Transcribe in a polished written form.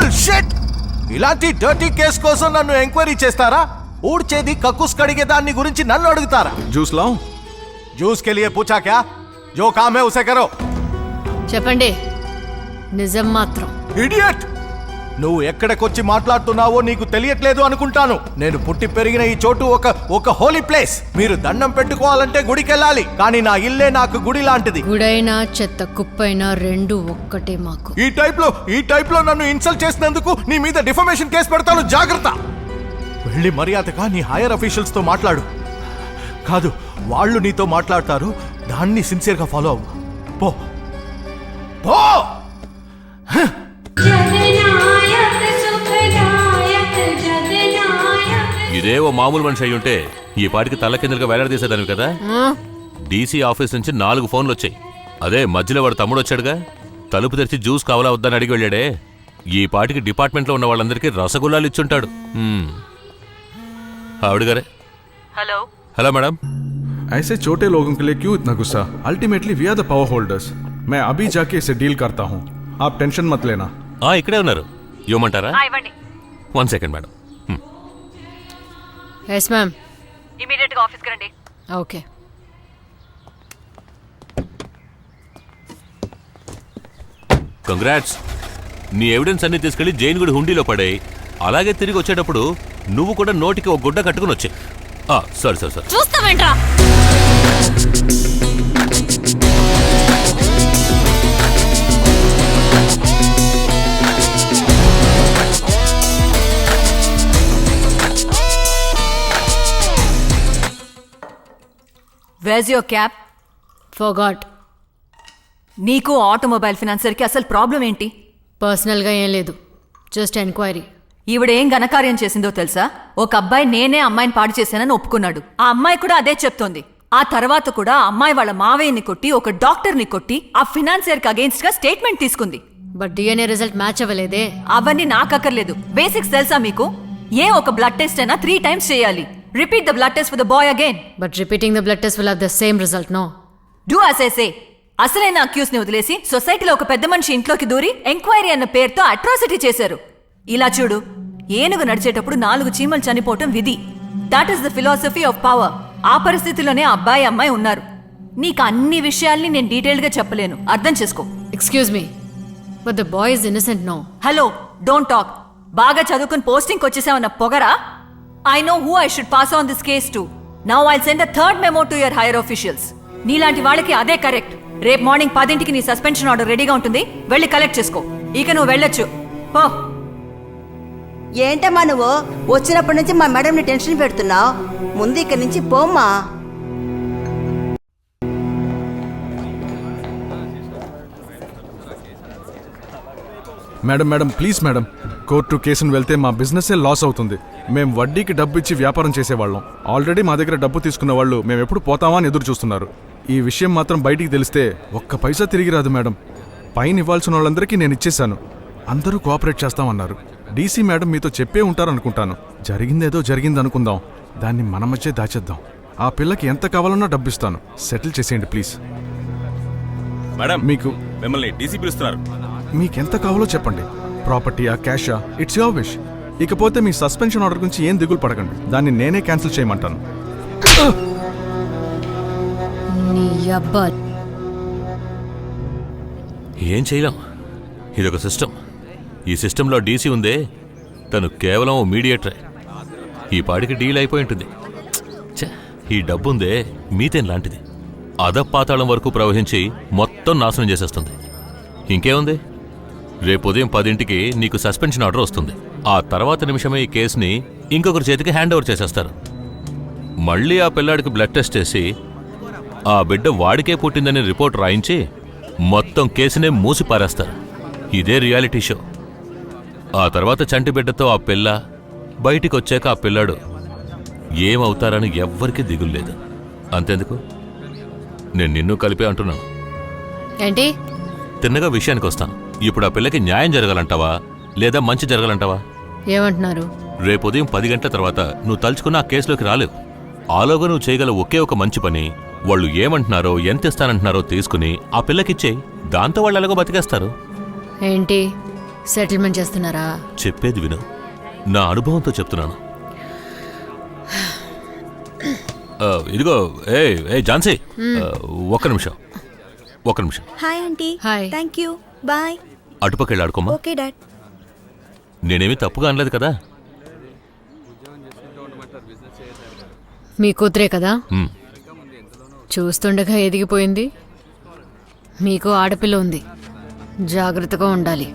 Bullshit! ఇలాంటి dirty case కోసం నన్ను ఎంక్వైరీ చేస్తారా? ఊడ్చేది కక్కుస్ కడిగే దాన్ని గురించి నన్ను అడుగుతారా? జ్యూస్ లాओ? जूस के लिए पूछा क्या? जो काम है उसे करो. చెప్పండి నిజం మాత్రం. ఇడియట్! నువ్వు ఎక్కడికొచ్చి మాట్లాడుతున్నావో నీకు తెలియట్లేదు అనుకుంటాను. నేను పుట్టి పెరిగిన ఈ చోటు ఒక హోలీ ప్లేస్. మీరు దండం పెట్టుకోవాలంటే గుడికెళ్ళాలి, కానీ నా ఇల్లే నాకు గుడి లాంటిది. గుడైనా చెత్త కుప్పైనా రెండు ఒక్కటే మాకు. ఈ టైప్ లో నన్ను ఇన్సల్ట్ చేసినందుకు నీ మీద డిఫమేషన్ కేసు పెడతాను, జాగ్రత్త. వెళ్ళి మర్యాదగా నీ హైయర్ అఫీషియల్స్ తో మాట్లాడు. కాదు, వాళ్ళు నీతో మాట్లాడతారు, దాన్ని సిన్సియర్గా ఫాలో అవ్వు. పో పో. ఇదే ఓ మామూలు మనిషి అయి ఉంటే ఈ పాటికి తల కిందలుగా వేలాడదీసేదానివి కదా. డీసీ ఆఫీస్ నుంచి 4 ఫోన్లు వచ్చాయి. అదే మధ్యలో వాడు తమ్ముడు వచ్చాడుగా, తలుపు తెరిచి జ్యూస్ కావాలా వద్దని అడిగి వెళ్ళాడే. ఈ పాటికి డిపార్ట్మెంట్లో ఉన్న వాళ్ళందరికీ రసగుల్లాలు ఇచ్చుంటాడు. ఆవిడ గారే. Hello hello madam. ऐसे छोटे लोगों के लिए क्यों इतना गुस्सा? Ultimately we are the power holders. मैं अभी जाके इसे डील करता हूँ, आप टेंशन मत लेना. ఇక్కడే ఉన్నారు, ఇవ్వమంటారా? ఇవ్వండి. 1 second madam. Yes ma'am. Immediate గా ఆఫీస్కి రండి. ఓకే. కంగ్రాట్స్. నీ ఎవిడెన్స్ అన్ని తీసుకెళ్లి జైన్ గుడి హుండీలో పడాయి. అలాగే తిరిగి వచ్చేటప్పుడు నువ్వు కూడా నోటికి ఒక గుడ్డ కట్టుకుని వచ్చాయి. సరే సరే సరే. చూస్తావేంట్రా? Where's your cap? ఫర్గాట్. నీకు ఆటోమొబైల్ ఫినాన్సర్కి అసలు ప్రాబ్లం ఏంటి? పర్సనల్గా ఏం లేదు, జస్ట్ ఎంక్వైరీ. ఈవిడేం ఘనకార్యం చేసిందో తెలుసా? ఒక అబ్బాయి నేనే అమ్మాయిని పాడు చేశానని ఒప్పుకున్నాడు. ఆ అమ్మాయి కూడా అదే చెప్తోంది. ఆ తర్వాత కూడా ఆ అమ్మాయి వాళ్ళ మావయ్యని కొట్టి, ఒక డాక్టర్ని కొట్టి, ఆ ఫినాన్సియర్కి అగేన్స్ట్ గా స్టేట్మెంట్ తీసుకుంది. బట్ డిఎన్ఏ రిజల్ట్ మ్యాచ్ అవ్వలేదే. అవన్నీ నాకక్కర్లేదు, బేసిక్స్ తెలుసా మీకు? ఒక బ్లడ్ టెస్ట్ అయినా 3 times చేయాలి. Repeat the blood test for the boy again. But repeating the blood test will have the same result, no. Do as I say. అసలైన accused ని వదిలేసి సొసైటీలో ఒక పెద్ద మనిషి ఇంట్లోకి దూరి ఎంక్వైరీ అన్న పేరుతో అట్రాసిటీ చేశారు. ఇలా చూడు, ఏనుగు నడిచేటప్పుడు 4 చీమలు చనిపోవటం విధి. That is the philosophy of power. ఆ పరిస్థితిలోనే అబ్బాయి అమ్మాయి ఉన్నారు. నీకు అన్ని విషయాల్ని నేను డీటెయిల్డ్ గా చెప్పలేను, అర్థం చేసుకో. Excuse me, but the boy is innocent, no. Hello, don't talk. బాగా చదువుకుని పోస్టింగ్ వచ్చేసామన్న పొగరా? I know who I should pass on this case to. Now I'll send a 3rd memo to your higher officials. నీలాంటి వాళ్ళకి అదే correct. రేపు morning 10ంటికి నీ suspension order రెడీగా ఉంటుంది, వెళ్ళి కలెక్ట్ చేసుకో. ఇక నువ్వు వెళ్ళొచ్చు, పో. ఏంటమ్మా నువ్వు వచ్చినప్పటి నుంచి మా మేడంని టెన్షన్ పెడుతున్నావు? ముందు ఇక్కడి నుంచి పోమ్మా. మేడం ప్లీజ్ మేడం, కోర్టు కేసును వెళ్తే మా బిజినెస్ లాస్ అవుతుంది. మేము వడ్డీకి డబ్బు ఇచ్చి వ్యాపారం చేసేవాళ్ళం. ఆల్రెడీ మా దగ్గర డబ్బు తీసుకున్న వాళ్ళు మేము ఎప్పుడు పోతామా అని ఎదురు చూస్తున్నారు. ఈ విషయం మాత్రం బయటికి తెలిస్తే ఒక్క పైసా తిరిగి రాదు మేడం. పైన ఇవ్వాల్సిన వాళ్ళందరికీ నేను ఇచ్చేశాను, అందరూ కోఆపరేట్ చేస్తామన్నారు. డీసీ మేడం మీతో చెప్పే ఉంటారనుకుంటాను. జరిగిందేదో జరిగింది అనుకుందాం, దాన్ని మన మధ్య దాచేద్దాం. ఆ పిల్లకి ఎంత కావాలన్నా డబ్బిస్తాను, సెటిల్ చేసేయండి ప్లీజ్. మేడం, మీకు మిమ్మల్ని డీసీ పిలుస్తున్నారు. మీకెంత కావాలో చెప్పండి, ప్రాపర్టీయా క్యాషా, ఇట్స్ యువర్ విష్. ఇకపోతే మీ సస్పెన్షన్ ఆర్డర్ గురించి ఏం దిగులు పడకండి, దాన్ని నేనే క్యాన్సిల్ చేయమంటాను. ఏం చేయలేం, ఇదొక సిస్టమ్. ఈ సిస్టంలో డీసీ ఉందే, తను కేవలం ఓ మీడియేటరే. ఈ పాడికి డీల్ అయిపోయి ఉంటుంది. ఈ డబ్బుందే మీతేం లాంటిది, అధపాతాళం వరకు ప్రవహించి మొత్తం నాశనం చేసేస్తుంది. ఇంకేముంది, రేపు ఉదయం 10ంటికి నీకు సస్పెన్షన్ ఆర్డర్ వస్తుంది. ఆ తర్వాత నిమిషమే ఈ కేసుని ఇంకొకరి చేతికి హ్యాండ్ ఓవర్ చేసేస్తారు. మళ్ళీ ఆ పిల్లాడికి బ్లడ్ టెస్ట్ చేసి ఆ బిడ్డ వాడికే పుట్టిందని రిపోర్ట్ రాయించి మొత్తం కేసునే మూసి పారేస్తారు. ఇదే రియాలిటీ షో. ఆ తర్వాత చంటి బిడ్డతో ఆ పిల్ల బయటికి వచ్చాక ఆ పిల్లాడు ఏమవుతారని ఎవ్వరికీ దిగుల్లేదు. అంతెందుకు, నేను నిన్ను కలిపి అంటున్నాను. ఏంటి? తిన్నగా విషయానికి వస్తాను. ఇప్పుడు ఆ పిల్లకి న్యాయం జరగాలంటావా లేదా మంచి జరగాలంటావా? ఏమంటున్నారు? రేపు ఉదయం 10 గంటల తర్వాత నువ్వు తలుచుకున్న ఆ కేసులోకి రాలేవు. ఆలోగా నువ్వు చేయగల ఒకే ఒక మంచి పని, వాళ్ళు ఏమంటున్నారో ఎంత ఇస్తానంటున్నారో తీసుకుని ఆ పిల్లకిచ్చేయి. దాంతో వాళ్ళు ఎలాగో బతికేస్తారు. ఏంటి సెటిల్మెంట్ చేస్తున్నారా? చెప్పేది విను, నా అనుభవంతో చెప్తున్నాను. ఇదిగో ఏ ఝాన్సీ, ఒక్క నిమిషం. Hi aunty. Hi. Thank you. Bye. అటుపక్కెళ్ళి ఆడుకోమా. Okay dad. నేనేమీ తప్పుగా అనలేదు కదా. మీ కూతురే కదా? మ్, చూస్తుండగా ఎదిగిపోయింది. మీకు ఆడపిల్ల ఉంది, జాగ్రత్తగా ఉండాలి.